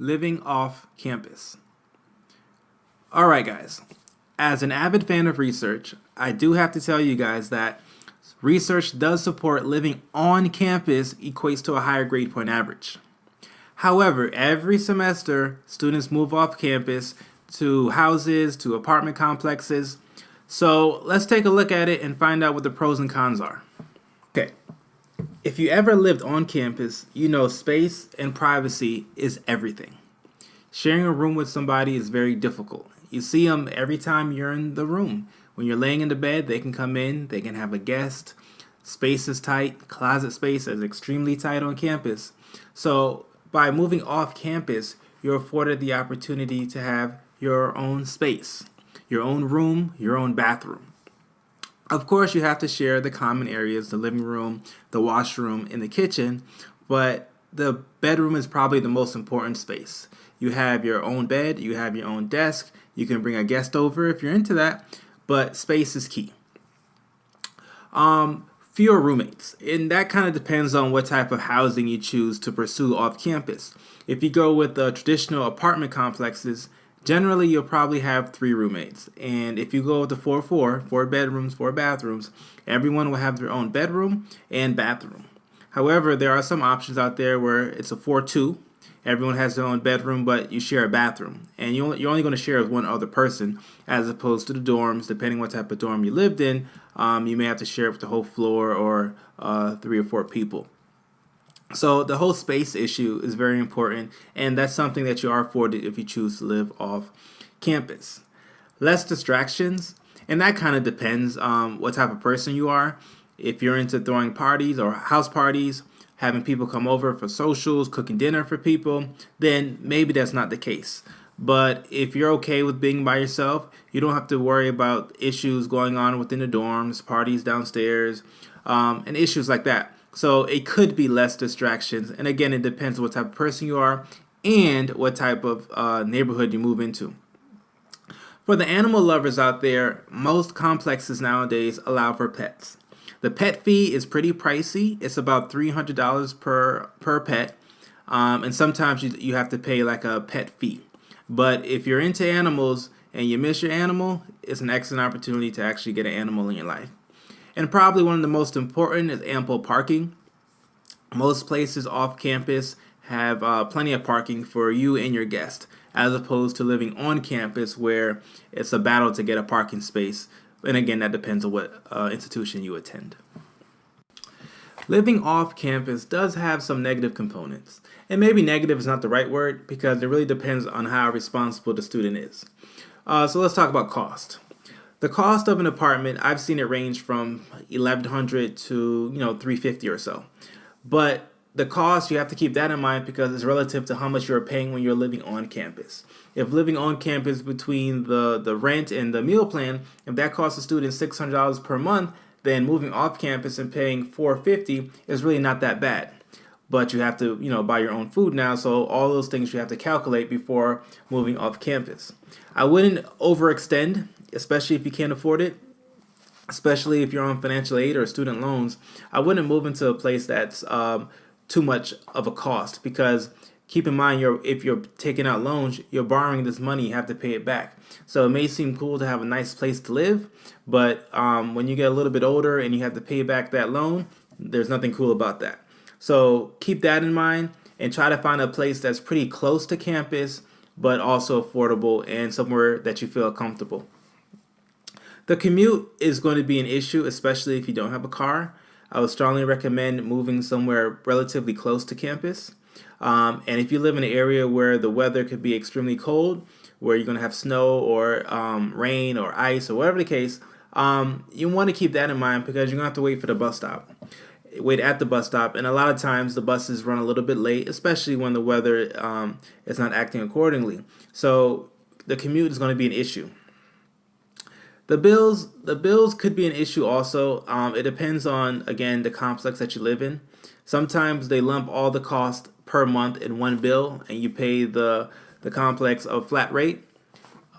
living off campus. All right, guys. As an avid fan of research, I do have to tell you guys that research does support living on campus equates to a higher grade point average. However, every semester, students move off campus to houses, to apartment complexes. So let's take a look at it and find out what the pros and cons are. Okay. If you ever lived on campus, you know space and privacy is everything. Sharing a room with somebody is very difficult. You see them every time you're in the room. When you're laying in the bed, they can come in, they can have a guest. Space is tight, closet space is extremely tight on campus. So by moving off campus, you're afforded the opportunity to have your own space, your own room, your own bathroom. Of course, you have to share the common areas, the living room, the washroom, and the kitchen, but the bedroom is probably the most important space. You have your own bed, you have your own desk, you can bring a guest over if you're into that, but space is key. Fewer roommates, and that kind of depends on what type of housing you choose to pursue off campus. If you go with the traditional apartment complexes, generally you'll probably have 3 roommates. And if you go with the 4-4, 4 bedrooms, 4 bathrooms, everyone will have their own bedroom and bathroom. However, there are some options out there where it's a 4-2. Everyone has their own bedroom, but you share a bathroom. And you're only going to share with one other person, as opposed to the dorms. Depending what type of dorm you lived in, you may have to share with the whole floor or 3 or 4 people. So the whole space issue is very important, and that's something that you are afforded if you choose to live off campus. Less distractions, and that kind of depends on what type of person you are. If you're into throwing parties or house parties, having people come over for socials, cooking dinner for people, then maybe that's not the case. But if you're okay with being by yourself, you don't have to worry about issues going on within the dorms, parties downstairs, and issues like that. So it could be less distractions. And again, it depends on what type of person you are and what type of neighborhood you move into. For the animal lovers out there, most complexes nowadays allow for pets. The pet fee is pretty pricey. It's about $300 per pet. And sometimes you have to pay like a pet fee. But if you're into animals and you miss your animal, it's an excellent opportunity to actually get an animal in your life. And probably one of the most important is ample parking. Most places off campus have plenty of parking for you and your guest, as opposed to living on campus where it's a battle to get a parking space. And again, that depends on what institution you attend. Living off campus does have some negative components. And maybe negative is not the right word because it really depends on how responsible the student is. So let's talk about cost. The cost of an apartment, I've seen it range from $1,100 to $350 or so. But the cost, you have to keep that in mind because it's relative to how much you're paying when you're living on campus. If living on campus between the rent and the meal plan, if that costs a student $600 per month, then moving off campus and paying $450 is really not that bad. But you have to, buy your own food now, so all those things you have to calculate before moving off campus. I wouldn't overextend, especially if you can't afford it. Especially if you're on financial aid or student loans, I wouldn't move into a place that's too much of a cost because keep in mind, if you're taking out loans, you're borrowing this money, you have to pay it back. So it may seem cool to have a nice place to live, but when you get a little bit older and you have to pay back that loan, there's nothing cool about that. So keep that in mind and try to find a place that's pretty close to campus, but also affordable and somewhere that you feel comfortable. The commute is going to be an issue, especially if you don't have a car. I would strongly recommend moving somewhere relatively close to campus. And if you live in an area where the weather could be extremely cold, where you're going to have snow or rain or ice or whatever the case, you want to keep that in mind because you're going to have to wait for the bus stop. Wait at the bus stop, and a lot of times the buses run a little bit late, especially when the weather is not acting accordingly. So the commute is going to be an issue. The bills could be an issue also. It depends on, again, the complex that you live in. Sometimes they lump all the cost per month in one bill and you pay the complex a flat rate.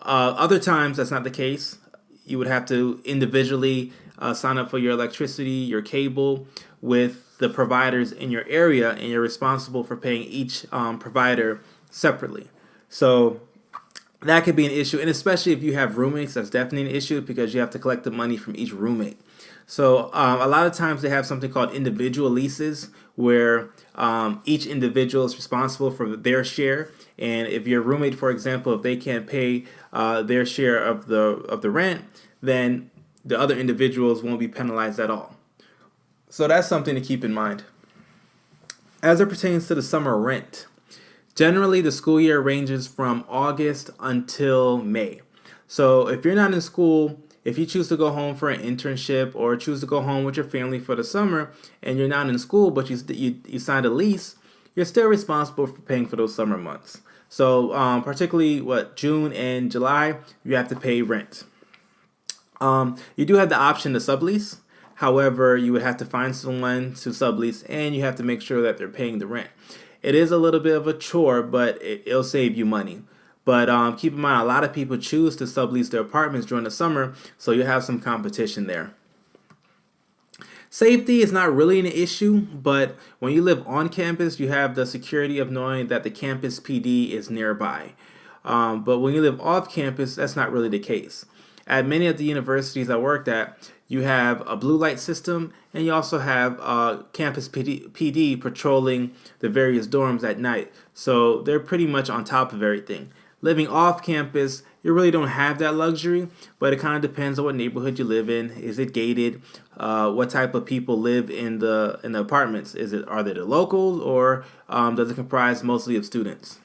Other times that's not the case. You would have to individually sign up for your electricity, your cable with the providers in your area, and you're responsible for paying each provider separately. So that could be an issue, and especially if you have roommates, that's definitely an issue because you have to collect the money from each roommate. So a lot of times they have something called individual leases, where each individual is responsible for their share. And if your roommate, for example, if they can't pay their share of the rent, then the other individuals won't be penalized at all. So that's something to keep in mind. As it pertains to the summer rent, generally the school year ranges from August until May. So if you're not in school, if you choose to go home for an internship or choose to go home with your family for the summer and you're not in school but you signed a lease, you're still responsible for paying for those summer months. So particularly June and July, you have to pay rent. You do have the option to sublease. However, you would have to find someone to sublease and you have to make sure that they're paying the rent. It is a little bit of a chore, but it'll save you money. But keep in mind, a lot of people choose to sublease their apartments during the summer, so you have some competition there. Safety is not really an issue, but when you live on campus, you have the security of knowing that the campus PD is nearby. But when you live off campus, that's not really the case. At many of the universities I worked at, you have a blue light system, and you also have campus PD patrolling the various dorms at night. So they're pretty much on top of everything. Living off campus, you really don't have that luxury, but it kind of depends on what neighborhood you live in. Is it gated? What type of people live in the apartments? Are they the locals, or does it comprise mostly of students?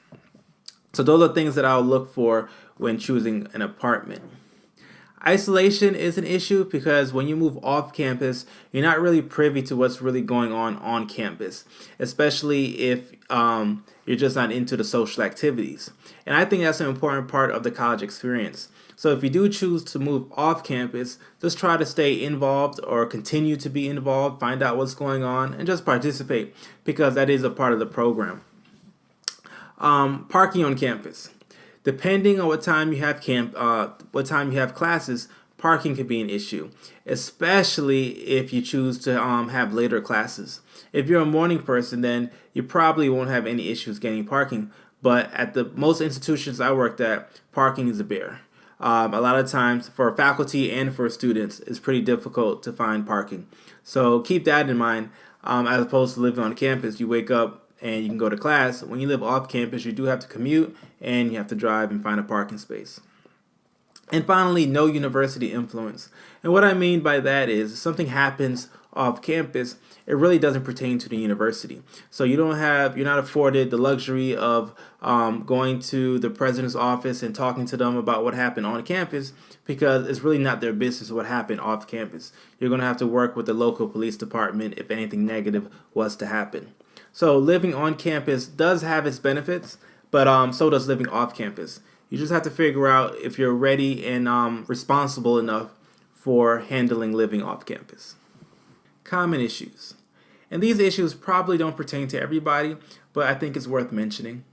So those are things that I'll look for when choosing an apartment. Isolation is an issue because when you move off campus, you're not really privy to what's really going on campus, especially if you're just not into the social activities. And I think that's an important part of the college experience. So if you do choose to move off campus, just try to stay involved or continue to be involved, find out what's going on, and just participate because that is a part of the program. Parking on campus. Depending on what time you have what time you have classes, parking can be an issue, especially if you choose to have later classes. If you're a morning person, then you probably won't have any issues getting parking. But at the most institutions I worked at, parking is a bear. A lot of times for faculty and for students, it's pretty difficult to find parking. So keep that in mind. As opposed to living on campus, you wake up and you can go to class. When you live off campus, you do have to commute and you have to drive and find a parking space. And finally, no university influence. And what I mean by that is if something happens off campus, it really doesn't pertain to the university. So you're not afforded the luxury of going to the president's office and talking to them about what happened on campus because it's really not their business what happened off campus. You're going to have to work with the local police department if anything negative was to happen. So living on campus does have its benefits, but so does living off campus. You just have to figure out if you're ready and responsible enough for handling living off campus. Common issues. And these issues probably don't pertain to everybody, but I think it's worth mentioning.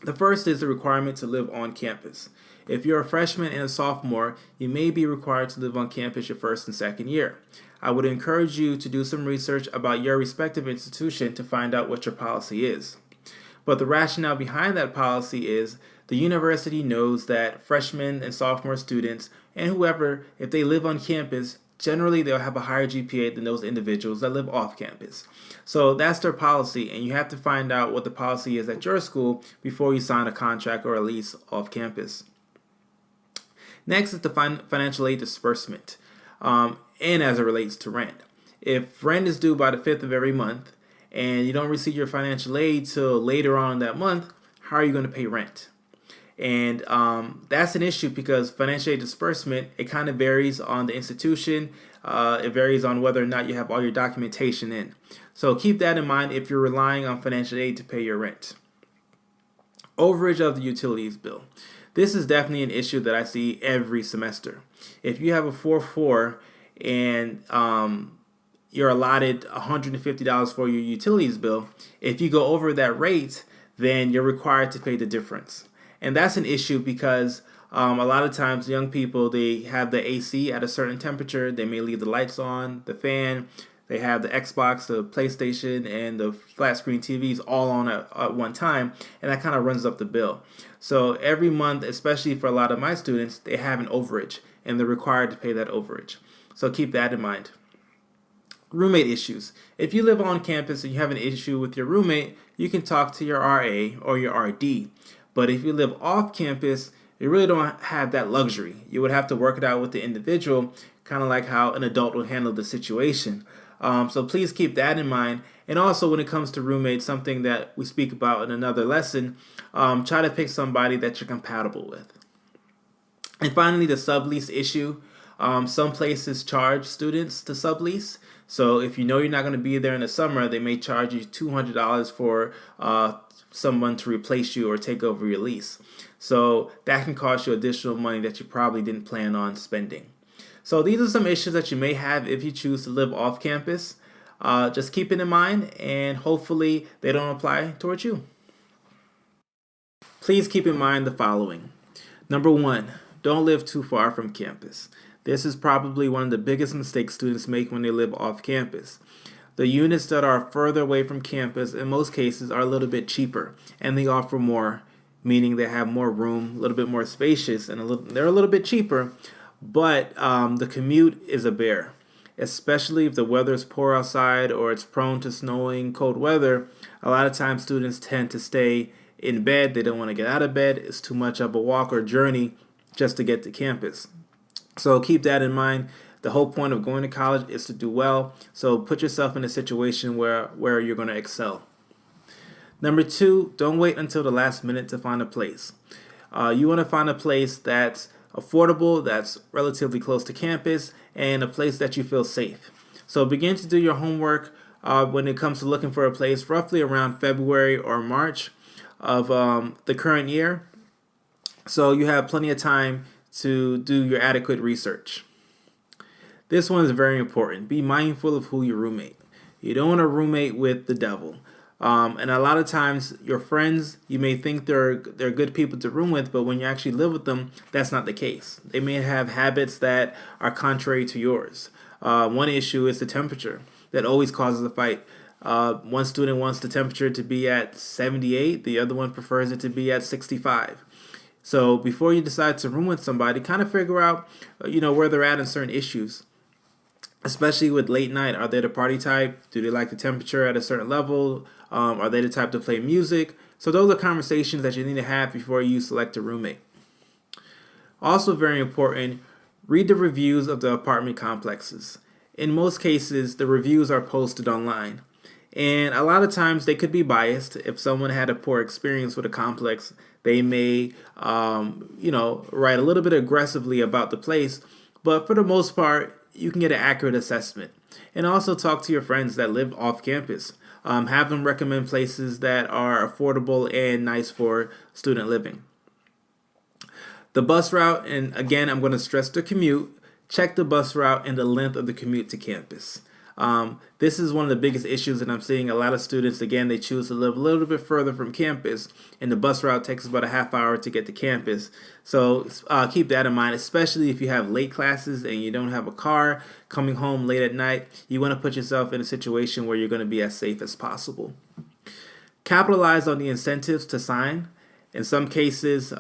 The first is the requirement to live on campus. If you're a freshman and a sophomore, you may be required to live on campus your first and second year. I would encourage you to do some research about your respective institution to find out what your policy is. But the rationale behind that policy is the university knows that freshmen and sophomore students and whoever, if they live on campus, generally they'll have a higher GPA than those individuals that live off campus. So that's their policy, and you have to find out what the policy is at your school before you sign a contract or a lease off campus. Next is the financial aid disbursement, and as it relates to rent. If rent is due by the 5th of every month and you don't receive your financial aid till later on in that month, how are you going to pay rent? And that's an issue because financial aid disbursement, it kind of varies on the institution. It varies on whether or not you have all your documentation in. So keep that in mind if you're relying on financial aid to pay your rent. Overage of the utilities bill. This is definitely an issue that I see every semester. If you have a 4.4 and you're allotted $150 for your utilities bill, if you go over that rate, then you're required to pay the difference. And that's an issue because a lot of times young people, they have the AC at a certain temperature. They may leave the lights on, the fan. They have the Xbox, the PlayStation, and the flat screen TVs all on at one time, and that kind of runs up the bill. So every month, especially for a lot of my students, they have an overage, and they're required to pay that overage. So keep that in mind. Roommate issues. If you live on campus and you have an issue with your roommate, you can talk to your RA or your RD. But if you live off campus, you really don't have that luxury. You would have to work it out with the individual, kind of like how an adult would handle the situation. So please keep that in mind. And also when it comes to roommates, something that we speak about in another lesson, try to pick somebody that you're compatible with. And finally, the sublease issue. Some places charge students to sublease. So if you know you're not going to be there in the summer, they may charge you $200 for someone to replace you or take over your lease. So that can cost you additional money that you probably didn't plan on spending. So these are some issues that you may have if you choose to live off campus. Just keep it in mind, and hopefully they don't apply towards you. Please keep in mind the following. Number one, don't live too far from campus. This is probably one of the biggest mistakes students make when they live off campus. The units that are further away from campus in most cases are a little bit cheaper, and they offer more, meaning they have more room, a little bit more spacious, and they're a little bit cheaper, but the commute is a bear, especially if the weather is poor outside or it's prone to snowing, cold weather. A lot of times students tend to stay in bed. They don't want to get out of bed. It's too much of a walk or journey just to get to campus. So keep that in mind. The whole point of going to college is to do well. So put yourself in a situation where you're going to excel. Number two, don't wait until the last minute to find a place. You want to find a place that's affordable, that's relatively close to campus, and a place that you feel safe. So begin to do your homework when it comes to looking for a place roughly around February or March of the current year. So you have plenty of time to do your adequate research. This one is very important. Be mindful of who you roommate. You don't want to roommate with the devil. And a lot of times your friends, you may think they're good people to room with, but when you actually live with them, that's not the case. They may have habits that are contrary to yours. One issue is the temperature. That always causes a fight. One student wants the temperature to be at 78. The other one prefers it to be at 65. So before you decide to room with somebody, kind of figure out, where they're at in certain issues. Especially with late night, are they the party type? Do they like the temperature at a certain level? Are they the type to play music? So those are conversations that you need to have before you select a roommate. Also very important, read the reviews of the apartment complexes. In most cases, the reviews are posted online. And a lot of times they could be biased. If someone had a poor experience with a complex, they may, write a little bit aggressively about the place. But for the most part, you can get an accurate assessment. And also talk to your friends that live off campus. Have them recommend places that are affordable and nice for student living. The bus route, and again, I'm going to stress the commute. Check the bus route and the length of the commute to campus. This is one of the biggest issues that I'm seeing. A lot of students, again, they choose to live a little bit further from campus, and the bus route takes about a half hour to get to campus. So keep that in mind, especially if you have late classes and you don't have a car coming home late at night. You want to put yourself in a situation where you're going to be as safe as possible. Capitalize on the incentives to sign. In some cases,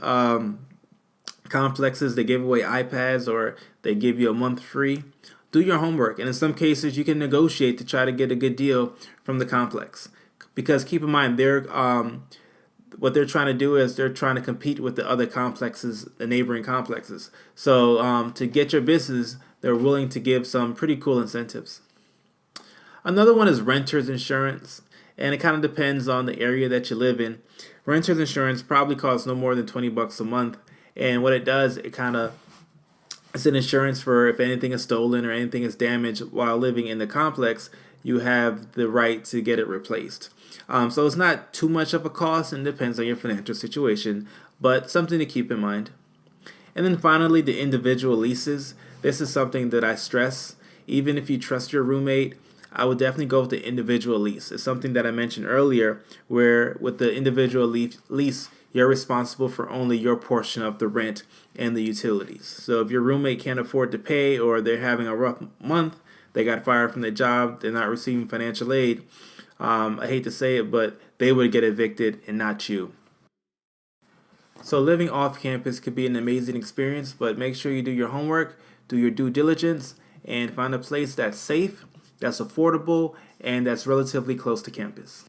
complexes, they give away iPads or they give you a month free. Do your homework, and in some cases you can negotiate to try to get a good deal from the complex. Because keep in mind, what they're trying to do is they're trying to compete with the other complexes, the neighboring complexes. So to get your business, they're willing to give some pretty cool incentives. Another one is renter's insurance, and it kind of depends on the area that you live in. Renter's insurance probably costs no more than $20 a month, and what it does, it's an insurance for if anything is stolen or anything is damaged while living in the complex, you have the right to get it replaced. So it's not too much of a cost, and depends on your financial situation, but something to keep in mind. And then finally, the individual leases. This is something that I stress. Even if you trust your roommate, I would definitely go with the individual lease. It's something that I mentioned earlier, where with the individual lease, you're responsible for only your portion of the rent and the utilities. So if your roommate can't afford to pay or they're having a rough month, they got fired from their job, they're not receiving financial aid. I hate to say it, but they would get evicted and not you. So living off campus could be an amazing experience, but make sure you do your homework, do your due diligence, and find a place that's safe, that's affordable, and that's relatively close to campus.